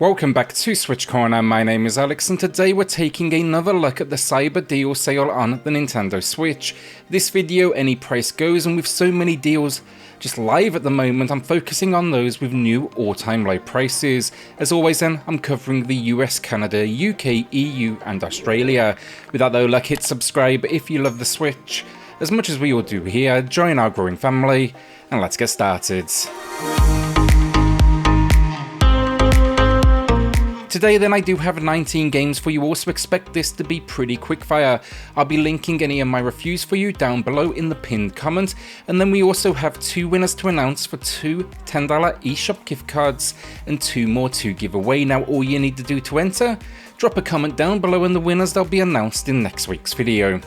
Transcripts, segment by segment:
Welcome back to SwitchCorner, my name is Alex and today we're taking another look at the Cyber Deal sale on the Nintendo Switch. This video, any price goes, and with so many deals just live at the moment, I'm focusing on those with new all-time low prices. As always then, I'm covering the US, Canada, UK, EU and Australia. With that though, like, hit subscribe if you love the Switch, as much as we all do here, join our growing family, and let's get started. Today then I do have 19 games for you all, so expect this to be pretty quickfire. I'll be linking any of my reviews for you down below in the pinned comment, and then we also have 2 winners to announce for 2 $10 eShop gift cards and 2 more to give away. Now all you need to do to enter, drop a comment down below and the winners, they'll be announced in next week's video.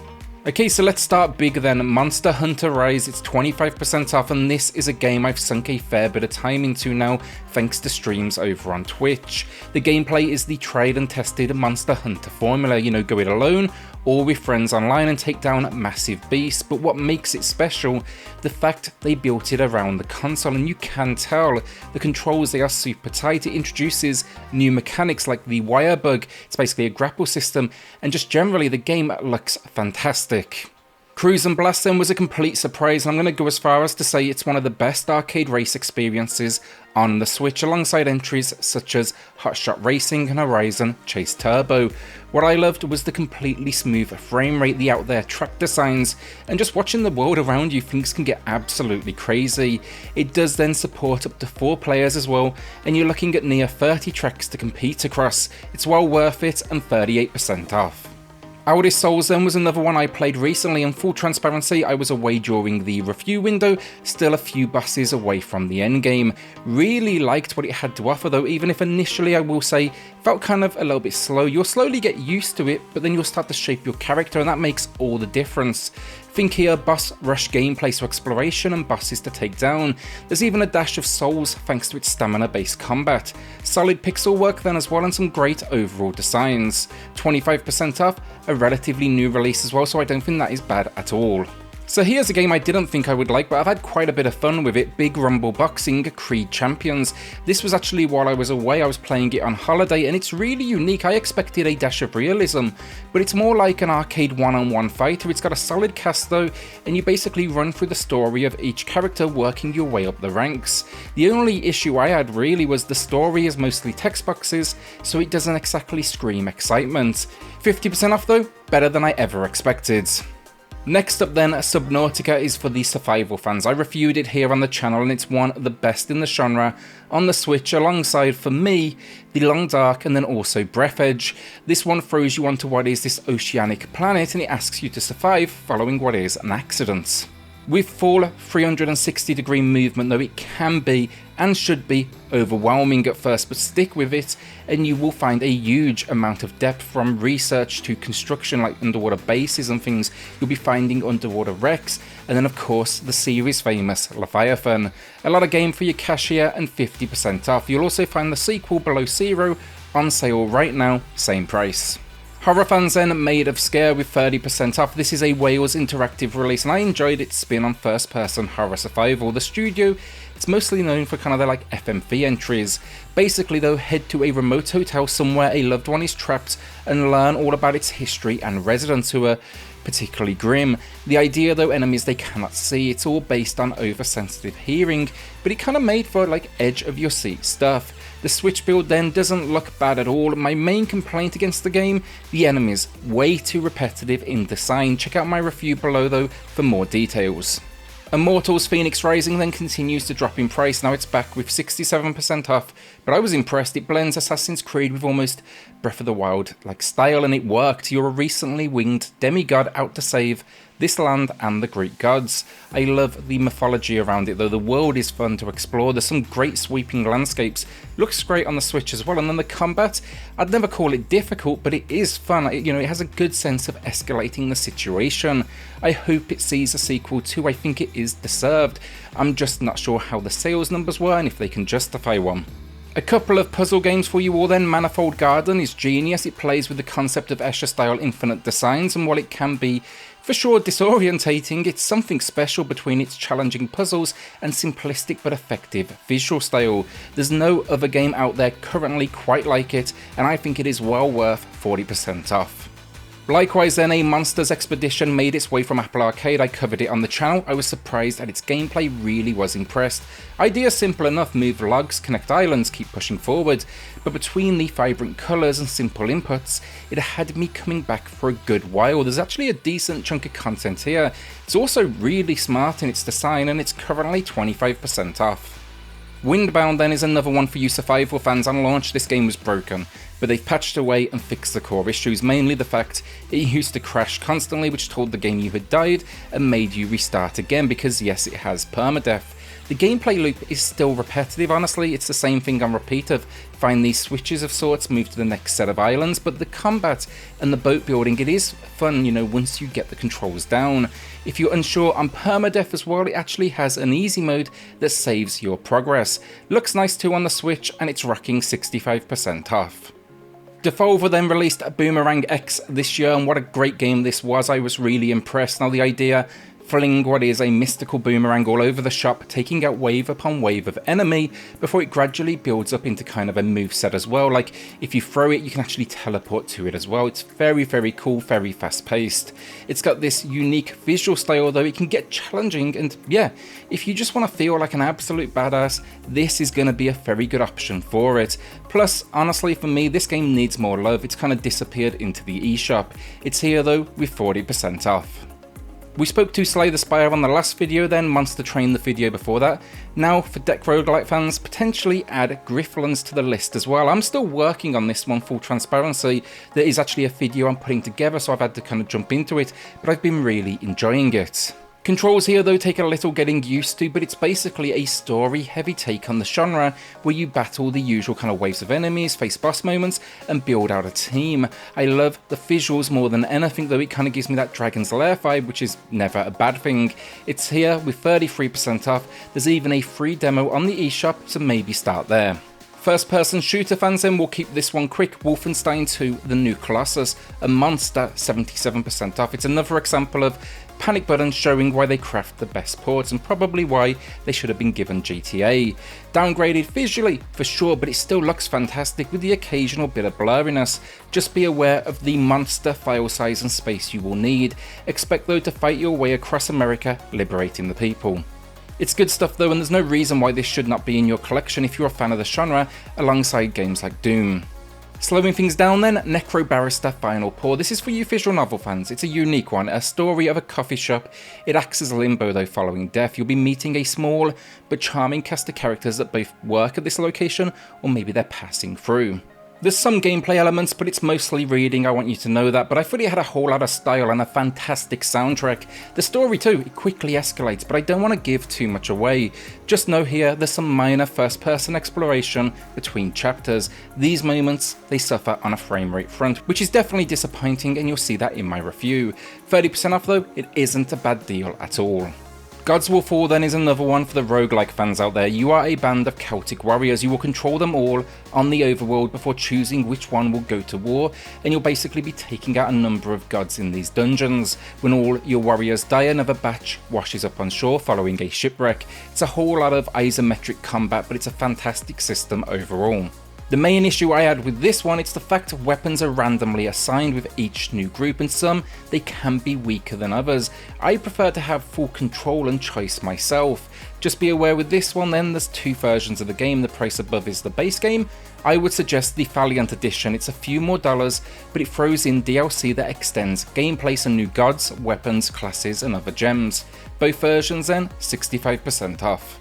Okay, so let's start big then. Monster Hunter Rise, it's 25% off, and this is a game I've sunk a fair bit of time into now, thanks to streams over on Twitch. The gameplay is the tried and tested Monster Hunter formula, you know, go it alone or with friends online and take down massive beasts, but what makes it special, the fact they built it around the console, and you can tell the controls, they are super tight. It introduces new mechanics like the wire bug, it's basically a grapple system, and just generally the game looks fantastic. Cruis'n Blast then was a complete surprise, and I'm going to go as far as to say it's one of the best arcade race experiences on the Switch, alongside entries such as Hot Shot Racing and Horizon Chase Turbo. What I loved was the completely smooth frame rate, the out there track designs, and just watching the world around you, things can get absolutely crazy. It does then support up to 4 players as well, and you're looking at near 30 tracks to compete across. It's well worth it and 38% off. Eldest Souls then was another one I played recently, and full transparency, I was away during the review window, still a few bosses away from the endgame. Really liked what it had to offer though, even if initially I will say felt kind of a little bit slow. You'll slowly get used to it, but then you'll start to shape your character, and that makes all the difference. Think here, boss rush gameplay, so exploration and bosses to take down. There's even a dash of Souls thanks to its stamina based combat. Solid pixel work then as well, and some great overall designs. 25% off, a relatively new release as well, so I don't think that is bad at all. So here's a game I didn't think I would like, but I've had quite a bit of fun with it. Big Rumble Boxing Creed Champions. This was actually while I was away, I was playing it on holiday, and it's really unique. I expected a dash of realism, but it's more like an arcade one-on-one fighter. It's got a solid cast though, and you basically run through the story of each character, working your way up the ranks. The only issue I had really was the story is mostly text boxes, so it doesn't exactly scream excitement. 50% off though, better than I ever expected. Next up then, Subnautica is for the survival fans. I reviewed it here on the channel, and it's one of the best in the genre on the Switch, alongside, for me, The Long Dark and then also Breath Edge. This one throws you onto what is this oceanic planet, and it asks you to survive following what is an accident. With full 360-degree movement though, it can be and should be overwhelming at first, but stick with it and you will find a huge amount of depth, from research to construction like underwater bases and things. You'll be finding underwater wrecks, and then of course the series famous Leviathan. A lot of game for your cash here and 50% off. You'll also find the sequel Below Zero on sale right now, same price. Horror fans then, Maid of Sker with 30% off. This is a Wales interactive release, and I enjoyed its spin on first-person horror survival. The studio, it's mostly known for kind of their like FMV entries. Basically though, head to a remote hotel somewhere a loved one is trapped and learn all about its history and residents, who are particularly grim. The idea though, enemies they cannot see. It's all based on oversensitive hearing, but it kind of made for like edge of your seat stuff. The Switch build then doesn't look bad at all. My main complaint against the game, the enemies, way too repetitive in design. Check out my review below though for more details. Immortals Fenyx Rising then continues to drop in price. Now it's back with 67% off, but I was impressed. It blends Assassin's Creed with almost Breath of the Wild like style, and it worked. You're a recently winged demigod out to save this land and the Greek gods. I love the mythology around it though. The world is fun to explore. There's some great sweeping landscapes. Looks great on the Switch as well. And then the combat, I'd never call it difficult, but it is fun. It has a good sense of escalating the situation. I hope it sees a sequel too. I think it is deserved. I'm just not sure how the sales numbers were and if they can justify one. A couple of puzzle games for you all then. Manifold Garden is genius. It plays with the concept of Escher style infinite designs, and while it can be For sure disorientating, it's something special between its challenging puzzles and simplistic but effective visual style. There's no other game out there currently quite like it, and I think it is well worth 40% off. Likewise then, a Monsters Expedition made its way from Apple Arcade. I covered it on the channel. I was surprised at its gameplay, really was impressed. Idea simple enough: move logs, connect islands, keep pushing forward. But between the vibrant colours and simple inputs, it had me coming back for a good while. There's actually a decent chunk of content here. It's also really smart in its design, and it's currently 25% off. Windbound then is another one for you survival fans. On launch this game was broken, but they've patched away and fixed the core issues, mainly the fact it used to crash constantly, which told the game you had died and made you restart again, because yes, it has permadeath. The gameplay loop is still repetitive, honestly. It's the same thing on repeat of find these switches of sorts, move to the next set of islands, but the combat and the boat building, it is fun, you know, once you get the controls down. If you're unsure on permadeath as well, it actually has an easy mode that saves your progress. Looks nice too on the Switch, and it's rocking 65% off. Devolver then released Boomerang X this year, and what a great game this was. I was really impressed. Now the idea, fling what is a mystical boomerang all over the shop, taking out wave upon wave of enemy before it gradually builds up into kind of a moveset as well. Like if you throw it, you can actually teleport to it as well. It's very, very cool, very fast paced. It's got this unique visual style, though it can get challenging, and yeah, if you just want to feel like an absolute badass, this is going to be a very good option for it. Plus, honestly for me, this game needs more love. It's kind of disappeared into the eShop. It's here though with 40% off. We spoke to Slay the Spire on the last video, then Monster Train the video before that. Now, for deck roguelite fans, potentially add GRIFTLANDS to the list as well. I'm still working on this one, full transparency. There is actually a video I'm putting together, so I've had to kind of jump into it, but I've been really enjoying it. Controls here though take a little getting used to, but it's basically a story heavy take on the genre where you battle the usual kind of waves of enemies, face boss moments, and build out a team. I love the visuals more than anything, though it kind of gives me that Dragon's Lair vibe, which is never a bad thing. It's here with 33% off. There's even a free demo on the eShop, so maybe start there. First person shooter fans then, will keep this one quick. Wolfenstein II, the new Colossus, a monster, 77% off. It's another example of panic buttons showing why they craft the best ports and probably why they should have been given GTA. Downgraded visually for sure, but it still looks fantastic with the occasional bit of blurriness. Just be aware of the monster file size and space you will need. Expect though to fight your way across America, liberating the people. It's good stuff though, and there's no reason why this should not be in your collection if you're a fan of the genre, alongside games like Doom. Slowing things down then, Necrobarista Final Pour. This is for you visual novel fans. It's a unique one, a story of a coffee shop. It acts as limbo though following death. You'll be meeting a small but charming cast of characters that both work at this location, or maybe they're passing through. There's some gameplay elements, but it's mostly reading, I want you to know that, but I thought it had a whole lot of style and a fantastic soundtrack. The story too, it quickly escalates, but I don't want to give too much away. Just know here, there's some minor first-person exploration between chapters. These moments, they suffer on a frame rate front, which is definitely disappointing, and you'll see that in my review. 30% off though, it isn't a bad deal at all. Gods Will Fall then is another one for the roguelike fans out there. You are a band of Celtic warriors. You will control them all on the overworld before choosing which one will go to war, and you'll basically be taking out a number of gods in these dungeons. When all your warriors die, another batch washes up on shore following a shipwreck. It's a whole lot of isometric combat, but it's a fantastic system overall. The main issue I had with this one, it's the fact weapons are randomly assigned with each new group, and some, they can be weaker than others. I prefer to have full control and choice myself. Just be aware with this one then, there's two versions of the game. The price above is the base game. I would suggest the Valiant Edition. It's a few more dollars, but it throws in DLC that extends gameplay, some new gods, weapons, classes, and other gems. Both versions then, 65% off.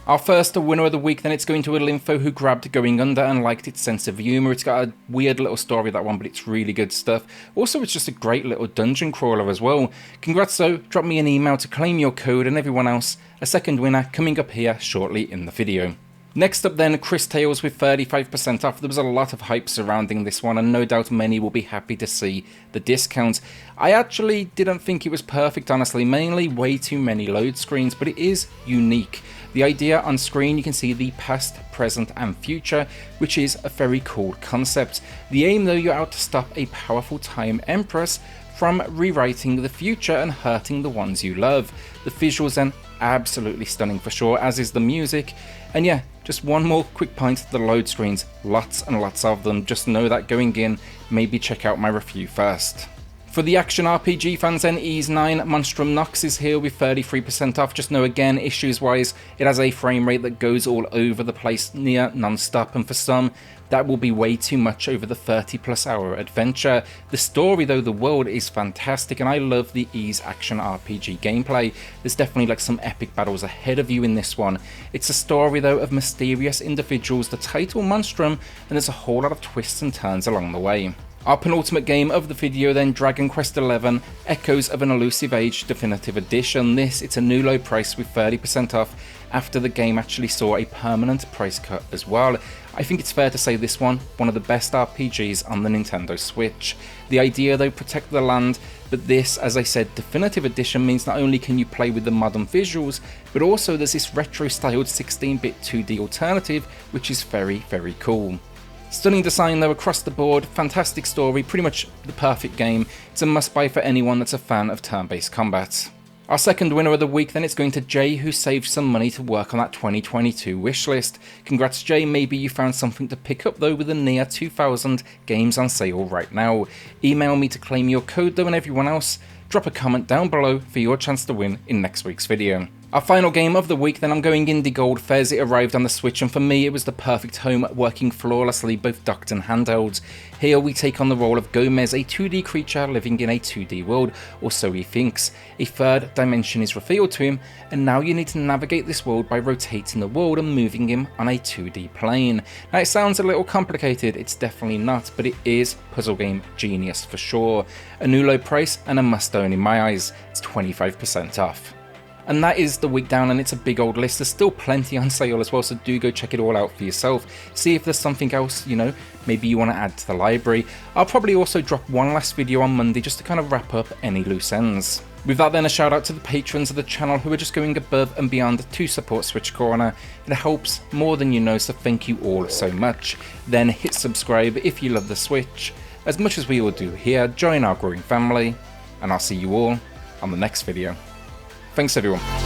Our first winner of the week then, it's going to Linfo, who grabbed Going Under and liked its sense of humour. It's got a weird little story, that one, but it's really good stuff. Also, it's just a great little dungeon crawler as well. Congrats though, drop me an email to claim your code, and everyone else, a second winner coming up here shortly in the video. Next up then, Cris Tales with 35% off. There was a lot of hype surrounding this one, and no doubt many will be happy to see the discount. I actually didn't think it was perfect, honestly, mainly way too many load screens, but it is unique. The idea on screen, you can see the past, present and future, which is a very cool concept. The aim though, you're out to stop a powerful time empress from rewriting the future and hurting the ones you love. The visuals then absolutely stunning for sure, as is the music. And yeah, just one more quick point to the load screens, lots and lots of them. Just know that going in, maybe check out my review first. For the action RPG fans then, Ys 9 Monstrum Nox is here with 33% off. Just know again, issues wise, it has a frame rate that goes all over the place, near non-stop, and for some, that will be way too much over the 30+ hour adventure. The story though, the world is fantastic, and I love the Ys action RPG gameplay. There's definitely like some epic battles ahead of you in this one. It's a story though of mysterious individuals, the title Monstrum, and there's a whole lot of twists and turns along the way. Our penultimate game of the video then, Dragon Quest XI Echoes of an Elusive Age Definitive Edition. It's a new low price with 30% off after the game actually saw a permanent price cut as well. I think it's fair to say this one of the best RPGs on the Nintendo Switch. The idea though, protect the land, but this, as I said, Definitive Edition means not only can you play with the modern visuals, but also there's this retro styled 16-bit 2D alternative, which is very, very cool. Stunning design though across the board, fantastic story, pretty much the perfect game. It's a must buy for anyone that's a fan of turn-based combat. Our second winner of the week then, it's going to Jay, who saved some money to work on that 2022 wishlist. Congrats Jay, maybe you found something to pick up though with the near 2,000 games on sale right now. Email me to claim your code though, and everyone else, drop a comment down below for your chance to win in next week's video. Our final game of the week then, I'm going indie gold. Fez, it arrived on the Switch, and for me it was the perfect home, working flawlessly both docked and handhelds. Here we take on the role of Gomez, a 2D creature living in a 2D world, or so he thinks. A third dimension is revealed to him, and now you need to navigate this world by rotating the world and moving him on a 2D plane. Now it sounds a little complicated, it's definitely not, but it is puzzle game genius for sure. A new low price and a must own in my eyes. It's 25% off. And that is the week down, and it's a big old list. There's still plenty on sale as well, so do go check it all out for yourself. See if there's something else, you know, maybe you want to add to the library. I'll probably also drop one last video on Monday just to kind of wrap up any loose ends. With that then, a shout out to the patrons of the channel who are just going above and beyond to support SwitchCorner. It helps more than you know, so thank you all so much. Then hit subscribe if you love the Switch. As much as we all do here, join our growing family, and I'll see you all on the next video. Thanks everyone.